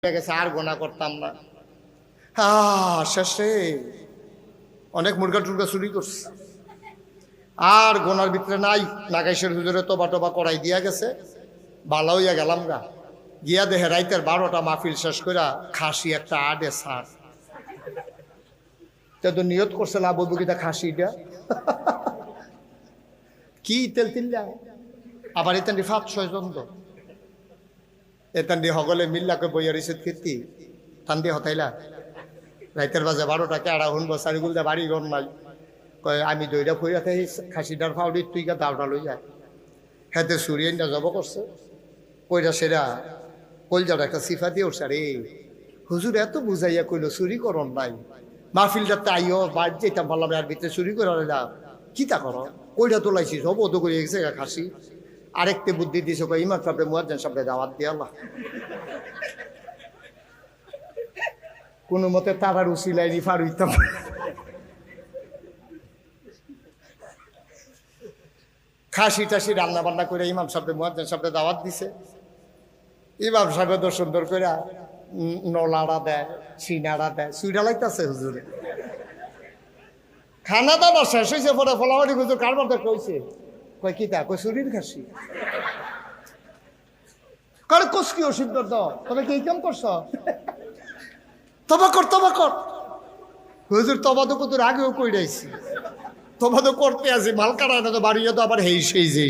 গেছে, আর গোনা করতাম না। শেষে অনেক মুরগা টুরগা চুরি করছে, আর গোনার ভিতরে নাই। নাগাইশের হুজুরে তোবা টোবা করাই দিয়া গেছে, ভালো হইয়া গেলাম গা। গিয়া দেহে রাইতের 12টা মাহফিল শেষ কইরা খাসি একটা আডে সার তো নিয়ত করছে না বলবো কিটা খাসিটা কি তেল তিল্লা আবার এতান্ডি 5-6 জন তো এতান্ডি হগলে মিল্লাকে বইয়া রিসিদ কীর্তি তান্দি হতাইলা রাইতের বাজে 12টাকে আড়া শুনবো চারিগুলদা বাড়ি ঘর নাই। কয় আমি দইটা ফইরা থাকি খাসিটার ফাউডি তুই গা দাওটা লই যায়। হেতে সুরিয়ানটা জব করছে কইরা সেরা কলজাটা একটা সিফা দিয়ে উঠছে। রে হুজুর এত বুঝাইয়া কইলো চুরি করন নাই, মাহফিলটাতে আইও বাড়ি যেতাম বললাম আর ভিতরে চুরি করে যা কি তা করো, কইটা তোলাইছি সব অত করে গেছে খাসি। আরেকটি বুদ্ধি দিয়েছে, কই ইমাম সাহেব মুয়াজ্জিন সাহেব দাওয়াত দিয়ে আল্লাহ কোনো মতে তারার উসিলাই রিফার হইতাম। খাসি টাসি রান্না বান্না করে ইমাম সাহেব মুয়াজ্জিন সাহেব দাওয়াত দিছে। ইমাম সাহেব তো সুন্দর করে নলাড়া দেয়, সিনাড়া দেয়, সুইডা লাইতেছে হুজুরে। খানা দানা শেষ হয়েছে, পরে ফলাফলি হুজুর কারবার দেখ কইছে, কয় কি তা কই চুরির খাসি কারে কস কি অসুবিধ তবে কি কাম করছ, তবা কর তবা কর। হুজুর তবা তো কত আগেও কই রাইছি, তবা তো করতে আছি মাল কাটায় না তো বাড়িয়ে তো আবার হেই সেই যে